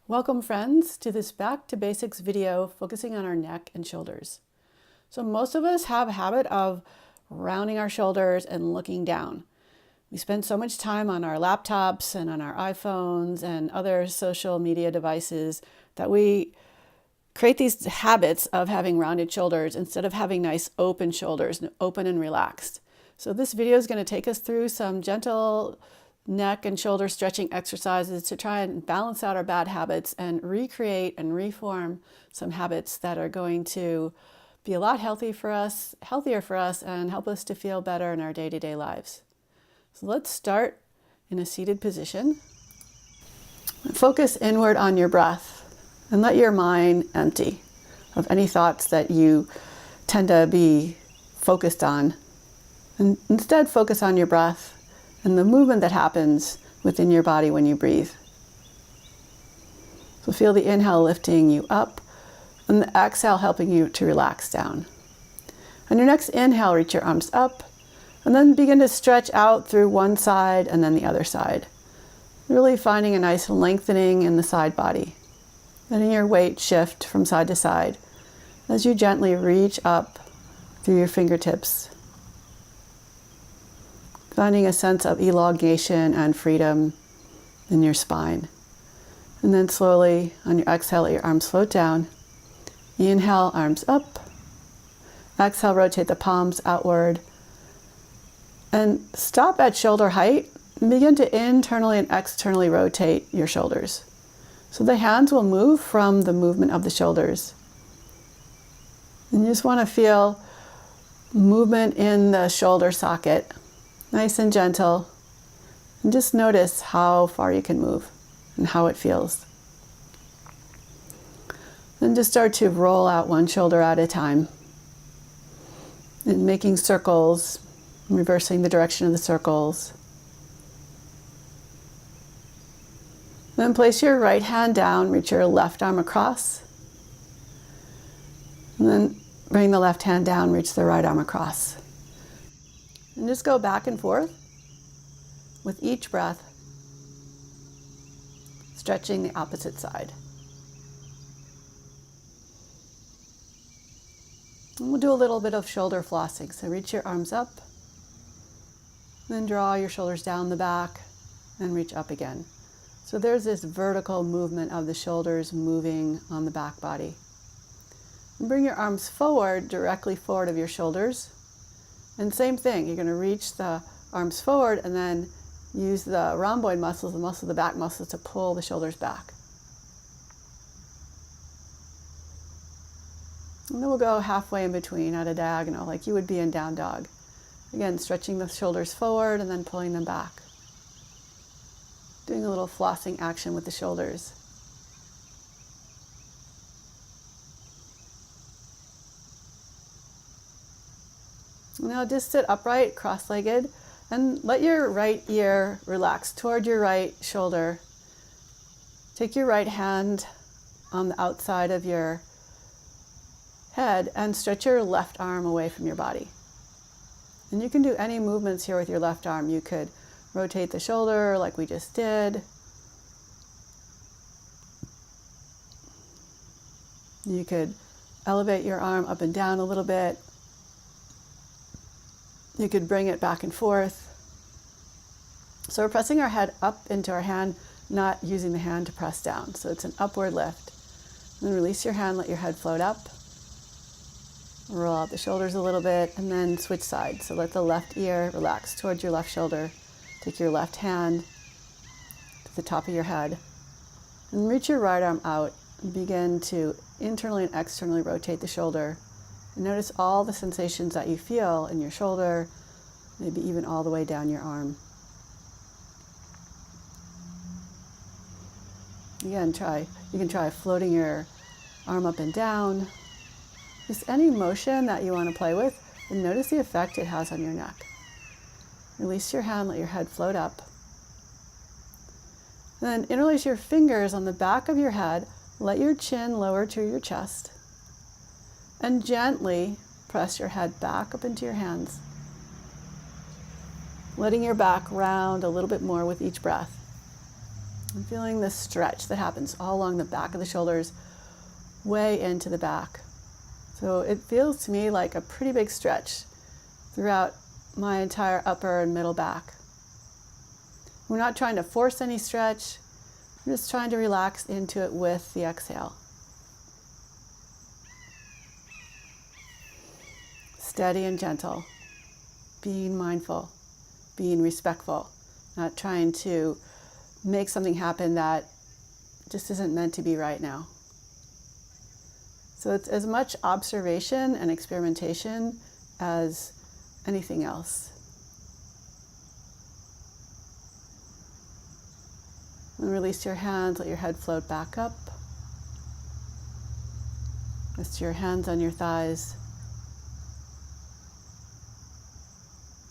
Welcome friends to this back to basics video focusing on our neck and shoulders. So most of us have a habit of rounding our shoulders and looking down. We spend so much time on our laptops and on our iPhones and other social media devices that we create these habits of having rounded shoulders instead of having nice open shoulders, open and relaxed. So this video is going to take us through some gentle neck and shoulder stretching exercises to try and balance out our bad habits and recreate and reform some habits that are going to be a lot healthier for us and help us to feel better in our day-to-day lives. So let's start in a seated position. Focus inward on your breath and let your mind empty of any thoughts that you tend to be focused on. And instead focus on your breath and the movement that happens within your body when you breathe. So feel the inhale lifting you up and the exhale helping you to relax down. On your next inhale, reach your arms up and then begin to stretch out through one side and then the other side. Really finding a nice lengthening in the side body. Letting your weight shift from side to side as you gently reach up through your fingertips. Finding a sense of elongation and freedom in your spine. And then slowly, on your exhale, let your arms float down. Inhale, arms up. Exhale, rotate the palms outward. And stop at shoulder height and begin to internally and externally rotate your shoulders. So the hands will move from the movement of the shoulders. And you just want to feel movement in the shoulder socket. Nice and gentle, and just notice how far you can move and how it feels. Then just start to roll out one shoulder at a time and making circles, reversing the direction of the circles. Then place your right hand down, reach your left arm across, and then bring the left hand down, reach the right arm across. And just go back and forth with each breath, stretching the opposite side. And we'll do a little bit of shoulder flossing. So reach your arms up, then draw your shoulders down the back and reach up again. So there's this vertical movement of the shoulders moving on the back body. And bring your arms forward, directly forward of your shoulders. And same thing, you're going to reach the arms forward and then use the rhomboid muscles, the back muscles, to pull the shoulders back. And then we'll go halfway in between at a diagonal, like you would be in down dog. Again, stretching the shoulders forward and then pulling them back. Doing a little flossing action with the shoulders. Now just sit upright, cross-legged, and let your right ear relax toward your right shoulder. Take your right hand on the outside of your head and stretch your left arm away from your body. And you can do any movements here with your left arm. You could rotate the shoulder like we just did. You could elevate your arm up and down a little bit. You could bring it back and forth. So we're pressing our head up into our hand, not using the hand to press down. So it's an upward lift. And then release your hand, let your head float up. Roll out the shoulders a little bit, and then switch sides. So let the left ear relax towards your left shoulder. Take your left hand to the top of your head. And reach your right arm out and begin to internally and externally rotate the shoulder. And notice all the sensations that you feel in your shoulder, maybe even all the way down your arm. Again, you can try floating your arm up and down. Just any motion that you want to play with, and notice the effect it has on your neck. Release your hand, let your head float up. Then interlace your fingers on the back of your head, let your chin lower to your chest. And gently press your head back up into your hands, letting your back round a little bit more with each breath. And feeling the stretch that happens all along the back of the shoulders, way into the back. So it feels to me like a pretty big stretch throughout my entire upper and middle back. We're not trying to force any stretch. We're just trying to relax into it with the exhale. Steady and gentle, being mindful, being respectful, not trying to make something happen that just isn't meant to be right now. So it's as much observation and experimentation as anything else. And release your hands, let your head float back up. Rest your hands on your thighs.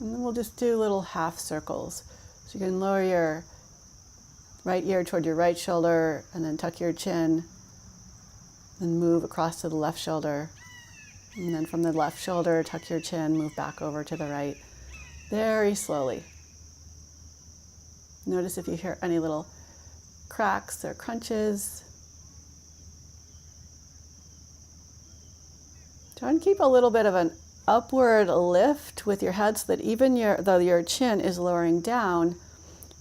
And then we'll just do little half circles. So you can lower your right ear toward your right shoulder and then tuck your chin and move across to the left shoulder. And then from the left shoulder, tuck your chin, move back over to the right. Very slowly. Notice if you hear any little cracks or crunches. Try and keep a little bit of an upward lift with your head so that even though your chin is lowering down,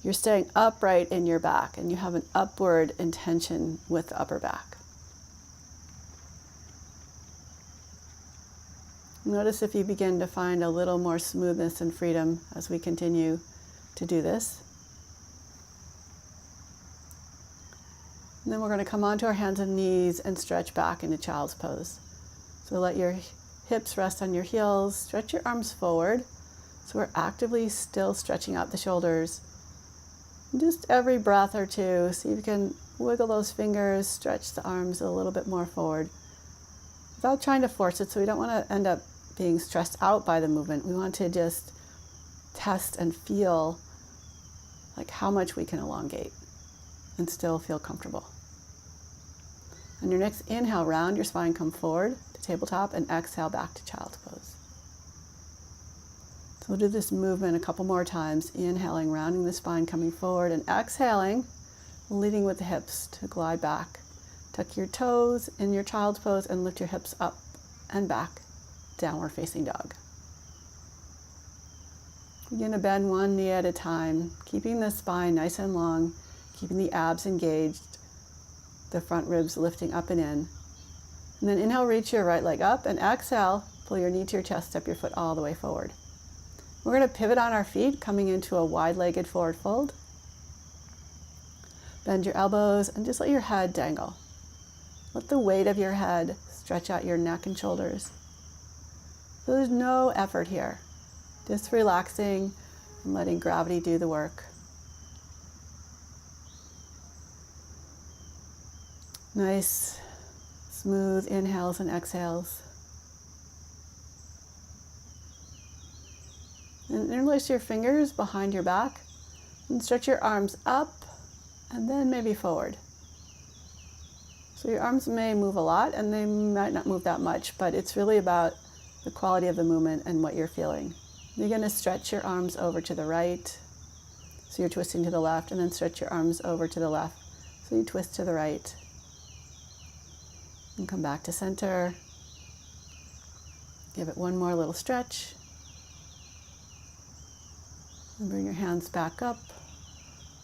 you're staying upright in your back and you have an upward intention with the upper back. Notice if you begin to find a little more smoothness and freedom as we continue to do this. And then we're going to come onto our hands and knees and stretch back into child's pose. So let your hips rest on your heels, stretch your arms forward. So we're actively still stretching out the shoulders. And just every breath or two, see if you can wiggle those fingers, stretch the arms a little bit more forward without trying to force it. So we don't want to end up being stressed out by the movement. We want to just test and feel like how much we can elongate and still feel comfortable. On your next inhale, round your spine, come forward to tabletop, and exhale back to child's pose. So we'll do this movement a couple more times. Inhaling, rounding the spine, coming forward, and exhaling, leading with the hips to glide back. Tuck your toes in your child's pose and lift your hips up and back, downward facing dog. Begin to bend one knee at a time, keeping the spine nice and long, keeping the abs engaged, the front ribs lifting up and in. And then inhale, reach your right leg up, and exhale, pull your knee to your chest, step your foot all the way forward. We're going to pivot on our feet, coming into a wide-legged forward fold. Bend your elbows and just let your head dangle. Let the weight of your head stretch out your neck and shoulders. So there's no effort here, just relaxing and letting gravity do the work. Nice, smooth inhales and exhales. And interlace your fingers behind your back and stretch your arms up and then maybe forward. So your arms may move a lot and they might not move that much, but it's really about the quality of the movement and what you're feeling. You're going to stretch your arms over to the right, so you're twisting to the left, and then stretch your arms over to the left, so you twist to the right. And come back to center. Give it one more little stretch. And bring your hands back up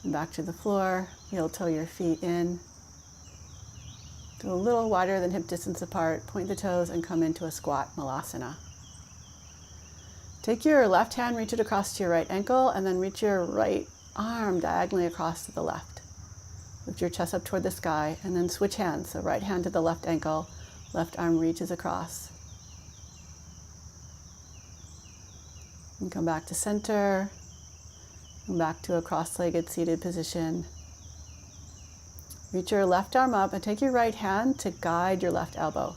and back to the floor. Heel toe your feet in. Do a little wider than hip distance apart. Point the toes and come into a squat malasana. Take your left hand, reach it across to your right ankle, and then reach your right arm diagonally across to the left. Lift your chest up toward the sky, and then switch hands. So right hand to the left ankle, left arm reaches across. And come back to center. Come back to a cross-legged seated position. Reach your left arm up and take your right hand to guide your left elbow.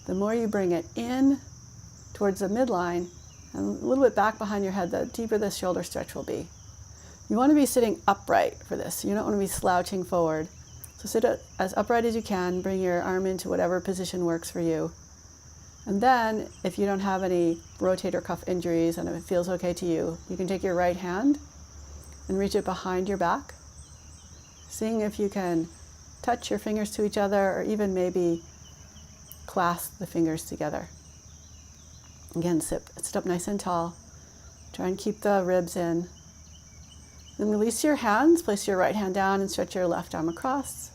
The more you bring it in towards the midline and a little bit back behind your head, the deeper the shoulder stretch will be. You want to be sitting upright for this. You don't want to be slouching forward. So sit as upright as you can. Bring your arm into whatever position works for you. And then, if you don't have any rotator cuff injuries and if it feels okay to you, you can take your right hand and reach it behind your back. Seeing if you can touch your fingers to each other or even maybe clasp the fingers together. Again, sit up nice and tall. Try and keep the ribs in. Then release your hands. Place your right hand down and stretch your left arm across.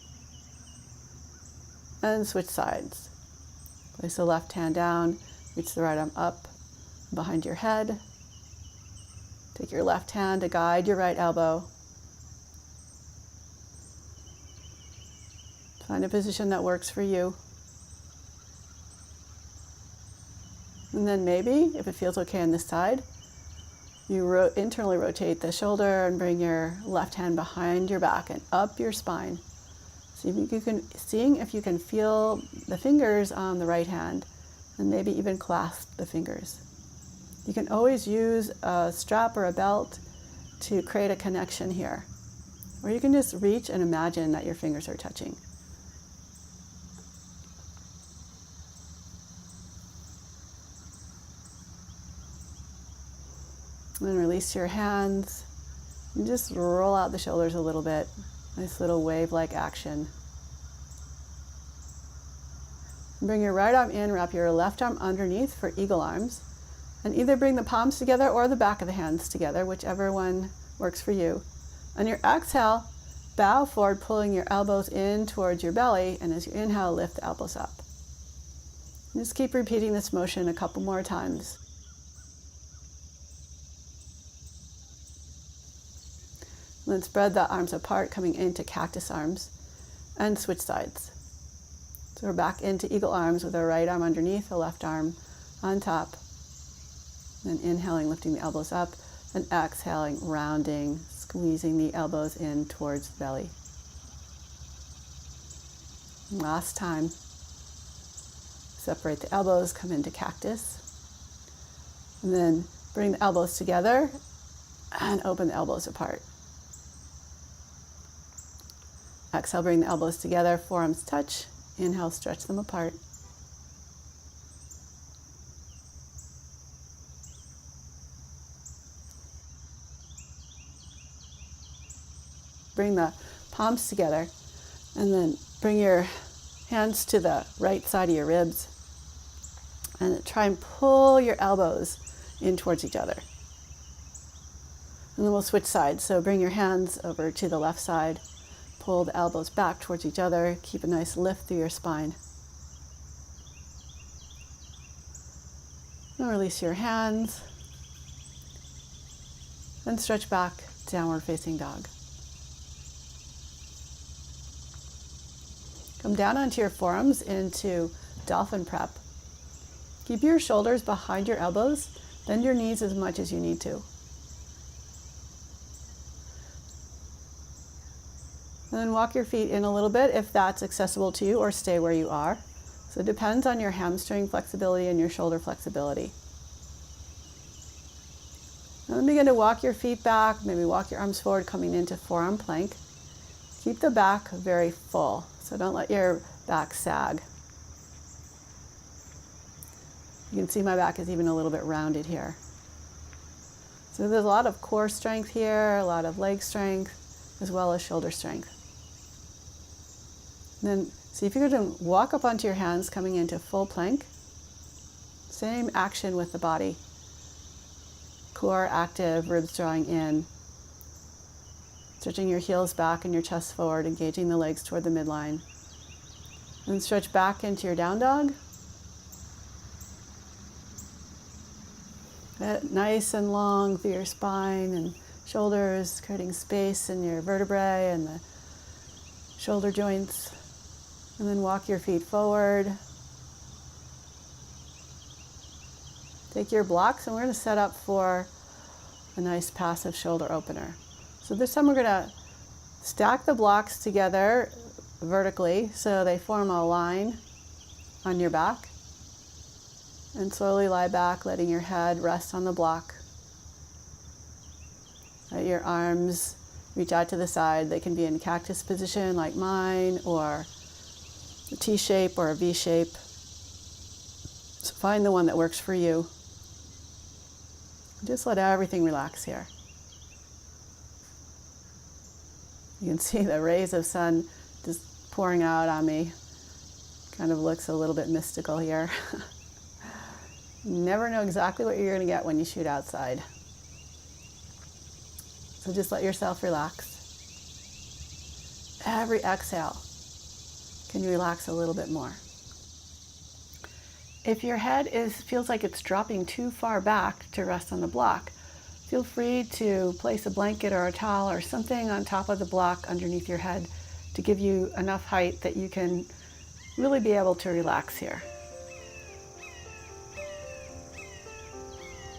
And switch sides. Place the left hand down. Reach the right arm up behind your head. Take your left hand to guide your right elbow. Find a position that works for you. And then maybe, if it feels okay on this side, you internally rotate the shoulder and bring your left hand behind your back and up your spine. Seeing if you can feel the fingers on the right hand and maybe even clasp the fingers. You can always use a strap or a belt to create a connection here. Or you can just reach and imagine that your fingers are touching. And then release your hands and just roll out the shoulders a little bit. Nice little wave-like action. Bring your right arm in, wrap your left arm underneath for eagle arms. And either bring the palms together or the back of the hands together, whichever one works for you. On your exhale, bow forward, pulling your elbows in towards your belly. And as you inhale, lift the elbows up. And just keep repeating this motion a couple more times. Then spread the arms apart, coming into cactus arms, and switch sides. So we're back into eagle arms with our right arm underneath, the left arm on top. Then inhaling, lifting the elbows up, and exhaling, rounding, squeezing the elbows in towards the belly. Last time. Separate the elbows, come into cactus. And then bring the elbows together and open the elbows apart. Exhale, bring the elbows together, forearms touch. Inhale, stretch them apart. Bring the palms together and then bring your hands to the right side of your ribs and try and pull your elbows in towards each other. And then we'll switch sides. So bring your hands over to the left side. Pull the elbows back towards each other. Keep a nice lift through your spine. And release your hands. And stretch back, downward facing dog. Come down onto your forearms into dolphin prep. Keep your shoulders behind your elbows. Bend your knees as much as you need to. And then walk your feet in a little bit if that's accessible to you, or stay where you are. So it depends on your hamstring flexibility and your shoulder flexibility. And then begin to walk your feet back, maybe walk your arms forward, coming into forearm plank. Keep the back very full, so don't let your back sag. You can see my back is even a little bit rounded here. So there's a lot of core strength here, a lot of leg strength, as well as shoulder strength. And then see if you can walk up onto your hands, coming into full plank. Same action with the body. Core active, ribs drawing in. Stretching your heels back and your chest forward, engaging the legs toward the midline. And stretch back into your down dog. Nice and long through your spine and shoulders, creating space in your vertebrae and the shoulder joints. And then walk your feet forward. Take your blocks and we're going to set up for a nice passive shoulder opener. So this time we're going to stack the blocks together vertically so they form a line on your back. And slowly lie back, letting your head rest on the block. Let your arms reach out to the side. They can be in cactus position like mine, or a T shape or a V shape. So find the one that works for you. Just let everything relax here. You can see the rays of sun just pouring out on me. Kind of looks a little bit mystical here. You never know exactly what you're going to get when you shoot outside. So just let yourself relax. Every exhale, can you relax a little bit more? If your head feels like it's dropping too far back to rest on the block, feel free to place a blanket or a towel or something on top of the block underneath your head to give you enough height that you can really be able to relax here.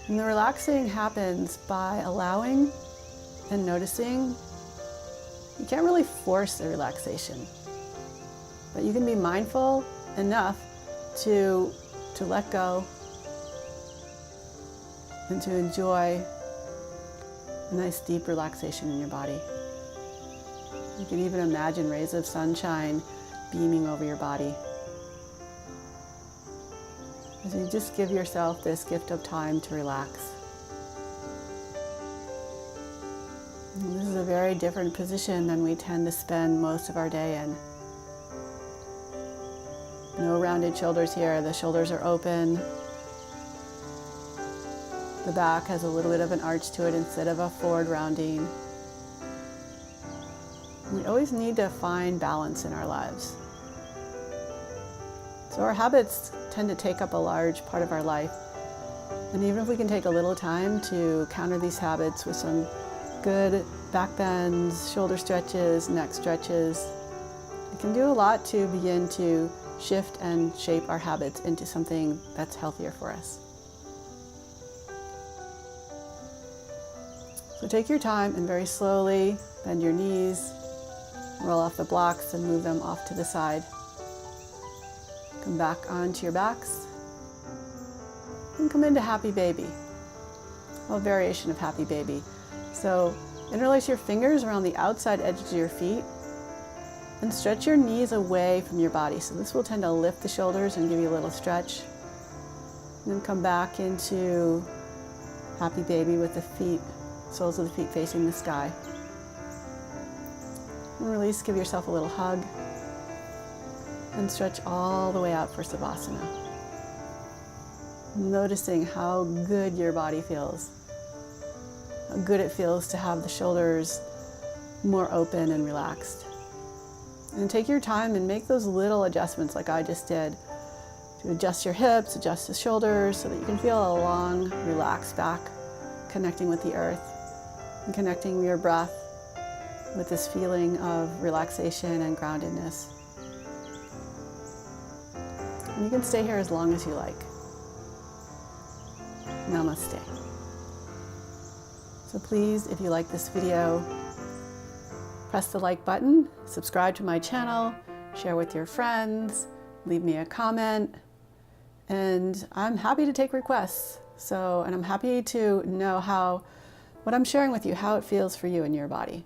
And the relaxing happens by allowing and noticing. You can't really force the relaxation, but you can be mindful enough to let go and to enjoy a nice deep relaxation in your body. You can even imagine rays of sunshine beaming over your body as you just give yourself this gift of time to relax. And this is a very different position than we tend to spend most of our day in. No rounded shoulders here. The shoulders are open. The back has a little bit of an arch to it instead of a forward rounding. We always need to find balance in our lives. So our habits tend to take up a large part of our life. And even if we can take a little time to counter these habits with some good back bends, shoulder stretches, neck stretches, it can do a lot to begin to shift and shape our habits into something that's healthier for us. So take your time and very slowly bend your knees, roll off the blocks and move them off to the side. Come back onto your backs and come into happy baby, a variation of happy baby. So interlace your fingers around the outside edges of your feet and stretch your knees away from your body. So this will tend to lift the shoulders and give you a little stretch. And then come back into happy baby with the feet, soles of the feet facing the sky. And release, give yourself a little hug. And stretch all the way out for Savasana. Noticing how good your body feels. How good it feels to have the shoulders more open and relaxed. And take your time and make those little adjustments like I just did. To adjust your hips, adjust the shoulders so that you can feel a long, relaxed back, connecting with the earth and connecting your breath with this feeling of relaxation and groundedness. And you can stay here as long as you like. Namaste. So please, if you like this video, press the like button, subscribe to my channel, share with your friends, leave me a comment, and I'm happy to take requests. And I'm happy to know what I'm sharing with you, how it feels for you in your body.